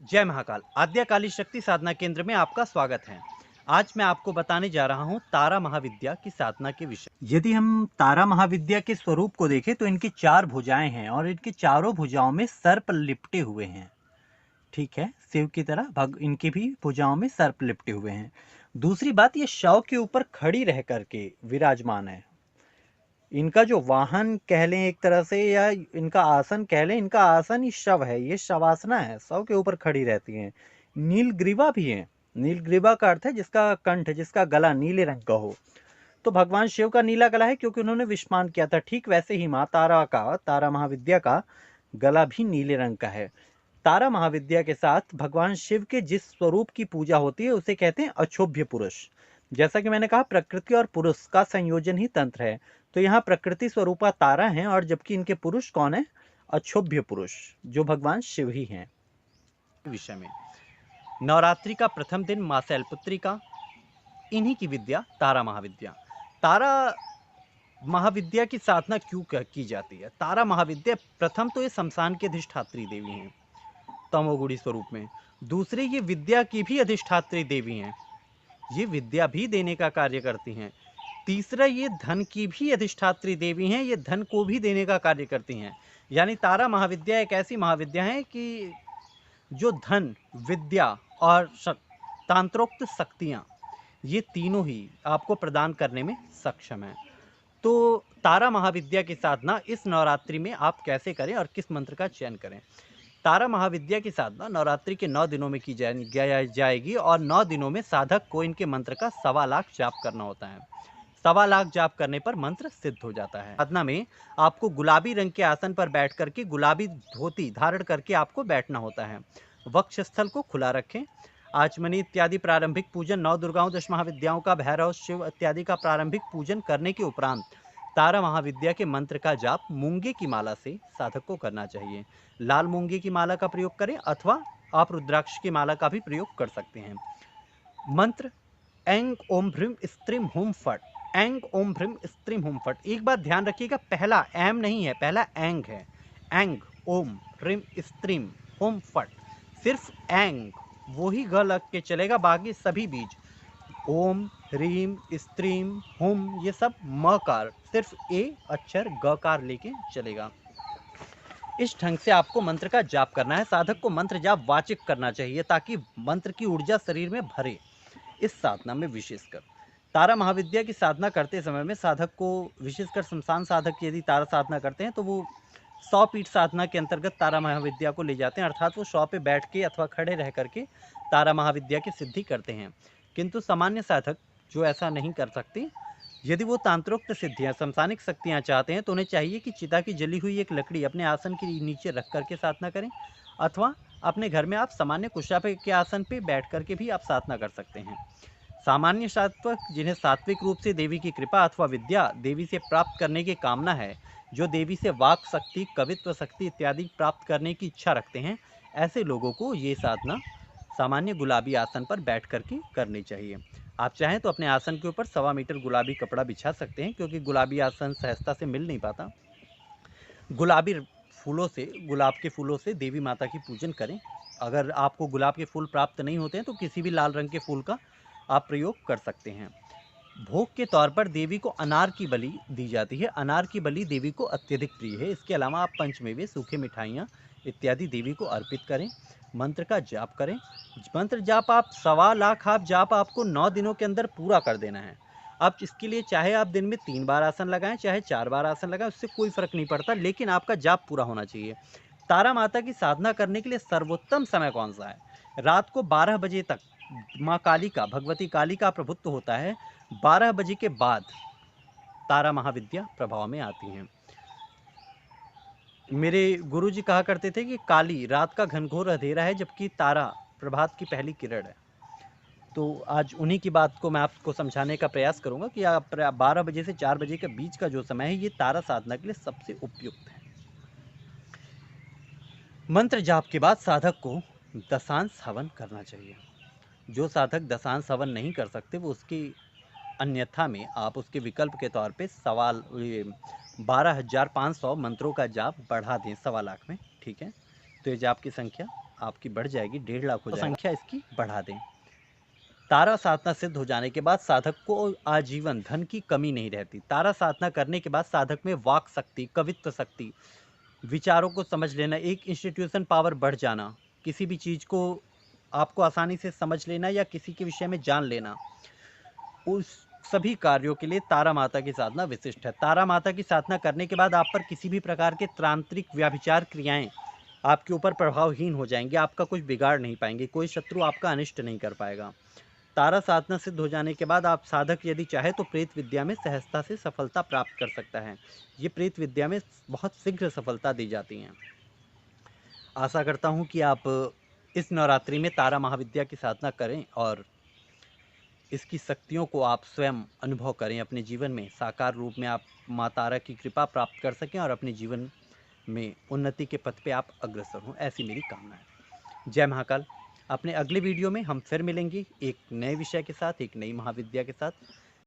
जय महाकाल। आद्यकाली शक्ति साधना केंद्र में आपका स्वागत है। आज मैं आपको बताने जा रहा हूँ तारा महाविद्या की साधना के विषय। यदि हम तारा महाविद्या के स्वरूप को देखें तो इनकी चार भुजाएं हैं और इनकी चारों भुजाओं में सर्प लिपटे हुए हैं। ठीक है, शिव की तरह भग इनकी भी भुजाओं में सर्प लिपटे हुए हैं। दूसरी बात, ये शव के ऊपर खड़ी रह करके विराजमान है। इनका जो वाहन कह लें एक तरह से, या इनका आसन कह लें, इनका आसन ही शव है। ये शवासना है, शव के ऊपर खड़ी रहती हैं। नीलग्रीवा भी है। नीलग्रीवा का अर्थ है जिसका कंठ, जिसका गला नीले रंग का हो। तो भगवान शिव का नीला गला है क्योंकि उन्होंने विषपान किया था। ठीक वैसे ही माँ तारा का, तारा महाविद्या का गला भी नीले रंग का है। तारा महाविद्या के साथ भगवान शिव के जिस स्वरूप की पूजा होती है उसे कहते हैं अक्षोभ्य पुरुष। जैसा कि मैंने कहा, प्रकृति और पुरुष का संयोजन ही तंत्र है। तो यहाँ प्रकृति स्वरूपा तारा है, और जबकि इनके पुरुष कौन है? अक्षोभ्य पुरुष, जो भगवान शिव ही हैं। विषय में नवरात्रि का प्रथम दिन मां शैलपुत्री का, इन्हीं की विद्या तारा महाविद्या। तारा महाविद्या की साधना क्यों की जाती है? तारा महाविद्या, प्रथम तो ये शमशान की अधिष्ठात्री देवी हैं तमोगुणी स्वरूप में। दूसरे, ये विद्या की भी अधिष्ठात्री देवी हैं, ये विद्या भी देने का कार्य करती हैं। तीसरा, ये धन की भी अधिष्ठात्री देवी हैं, ये धन को भी देने का कार्य करती हैं। यानी तारा महाविद्या एक ऐसी महाविद्या है कि जो धन, विद्या और तांत्रोक्त शक्तियाँ, ये तीनों ही आपको प्रदान करने में सक्षम है। तो तारा महाविद्या की साधना इस नवरात्रि में आप कैसे करें और किस मंत्र का चयन करें? तारा महाविद्या की साधना नवरात्रि के 9 दिनों में की जाएगी, और 9 दिनों में साधक को इनके मंत्र का 1.25 लाख जाप करना होता है। 1.25 लाख जाप करने पर मंत्र सिद्ध हो जाता है। साधना में आपको गुलाबी रंग के आसन पर बैठ करके गुलाबी धोती धारण करके आपको बैठना होता है। वक्षस्थल को खुला रखें। आचमनी इत्यादि प्रारंभिक पूजन, 9 दुर्गाओं, 10 महाविद्याओं का, भैरव, शिव इत्यादि का प्रारंभिक पूजन करने के उपरांत तारा महाविद्या के मंत्र का जाप मूंगे की माला से साधक को करना चाहिए। लाल मूंगे की माला का प्रयोग करें, अथवा आप रुद्राक्ष की माला का भी प्रयोग कर सकते हैं। मंत्र ऐंग ओम भ्रीम स्त्रीम हुम फट। ऐंग ओम भ्रीम स्त्रीम हुम फट। एक बात ध्यान रखिएगा, पहला एम नहीं है, पहला एंग है। ऐंग ओम भ्रीम स्त्रीम हुम फट। सिर्फ ऐंग, वो ही ग लग के चलेगा, बाकी सभी बीज ओम, ह्रीम, स्त्रीम, हुम, ये सब मकार, सिर्फ ए अक्षर गकार लेके चलेगा। इस ढंग से आपको मंत्र का जाप करना है। साधक को मंत्र जाप वाचिक करना चाहिए ताकि मंत्र की ऊर्जा शरीर में भरे। इस साधना में विशेषकर तारा महाविद्या की साधना करते समय में साधक को, विशेषकर शमशान साधक यदि तारा साधना करते हैं तो वो 100 पीठ साधना के अंतर्गत तारा महाविद्या को ले जाते हैं, अर्थात वो 100 पे बैठ के अथवा खड़े रह करके तारा महाविद्या की सिद्धि करते हैं। किंतु सामान्य साधक जो ऐसा नहीं कर सकते, यदि वो तांत्रोक्त सिद्धियां, शमशानिक शक्तियां चाहते हैं, तो उन्हें चाहिए कि चिता की जली हुई एक लकड़ी अपने आसन के नीचे रख करके साधना करें, अथवा अपने घर में आप सामान्य कुशा पे के आसन पे बैठ करके भी आप साधना कर सकते हैं। सामान्य सात्विक, जिन्हें सात्विक रूप से देवी की कृपा अथवा विद्या देवी से प्राप्त करने की कामना है, जो देवी से वाक शक्ति, कवित्व शक्ति इत्यादि प्राप्त करने की इच्छा रखते हैं, ऐसे लोगों को ये साधना सामान्य गुलाबी आसन पर बैठ करके करनी चाहिए। आप चाहें तो अपने आसन के ऊपर 1.25 मीटर गुलाबी कपड़ा बिछा सकते हैं, क्योंकि गुलाबी आसन सहजता से मिल नहीं पाता। गुलाबी फूलों से, गुलाब के फूलों से देवी माता की पूजन करें। अगर आपको गुलाब के फूल प्राप्त नहीं होते हैं तो किसी भी लाल रंग के फूल का आप प्रयोग कर सकते हैं। भोग के तौर पर देवी को अनार की बलि दी जाती है। अनार की बलि देवी को अत्यधिक प्रिय है। इसके अलावा आप पंचमेवे, सूखे मिठाइयाँ इत्यादि देवी को अर्पित करें। मंत्र का जाप करें। मंत्र जाप आप 1.25 लाख आप जाप आपको 9 दिनों के अंदर पूरा कर देना है। अब इसके लिए चाहे आप दिन में 3 बार आसन लगाएं, चाहे 4 बार आसन लगाएं, उससे कोई फर्क नहीं पड़ता, लेकिन आपका जाप पूरा होना चाहिए। तारा माता की साधना करने के लिए सर्वोत्तम समय कौन सा है? रात को 12 बजे तक माँ काली का, भगवती काली का प्रभुत्व होता है। 12 बजे के बाद तारा महाविद्या प्रभाव में आती हैं। मेरे गुरुजी कहा करते थे कि काली रात का घनघोर अंधेरा है, जबकि तारा प्रभात की पहली किरण है। तो आज उन्हीं की बात को मैं आपको समझाने का प्रयास करूंगा कि आप 12 बजे से 4 बजे के बीच का जो समय है, ये तारा साधना के लिए सबसे उपयुक्त है। मंत्र जाप के बाद साधक को दशांश हवन करना चाहिए। जो साधक दशांश हवन नहीं कर सकते, वो उसकी अन्यथा में आप उसके विकल्प के तौर पे 12,500 मंत्रों का जाप बढ़ा दें 1.25 लाख में। ठीक है, तो ये जाप की संख्या आपकी बढ़ जाएगी, 1.5 लाख हो जाएगा, संख्या इसकी बढ़ा दें। तारा साधना सिद्ध हो जाने के बाद साधक को आजीवन धन की कमी नहीं रहती। तारा साधना करने के बाद साधक में वाक शक्ति, कवित्व शक्ति, विचारों को समझ लेना, एक इंस्टीट्यूशन पावर बढ़ जाना, किसी भी चीज़ को आपको आसानी से समझ लेना या किसी के विषय में जान लेना, उस सभी कार्यों के लिए तारा माता की साधना विशिष्ट है। तारा माता की साधना करने के बाद आप पर किसी भी प्रकार के तांत्रिक व्यभिचार क्रियाएं आपके ऊपर प्रभावहीन हो जाएंगे, आपका कुछ बिगाड़ नहीं पाएंगे, कोई शत्रु आपका अनिष्ट नहीं कर पाएगा। तारा साधना सिद्ध हो जाने के बाद आप साधक यदि चाहे तो प्रेत विद्या में सहजता से सफलता प्राप्त कर सकता है। ये प्रेत विद्या में बहुत शीघ्र सफलता दी जाती हैं। आशा करता हूँ कि आप इस नवरात्रि में तारा महाविद्या की साधना करें और इसकी शक्तियों को आप स्वयं अनुभव करें, अपने जीवन में साकार रूप में आप माँ तारा की कृपा प्राप्त कर सकें और अपने जीवन में उन्नति के पथ पे आप अग्रसर हों, ऐसी मेरी कामना है। जय महाकाल। अपने अगले वीडियो में हम फिर मिलेंगे एक नए विषय के साथ, एक नई महाविद्या के साथ।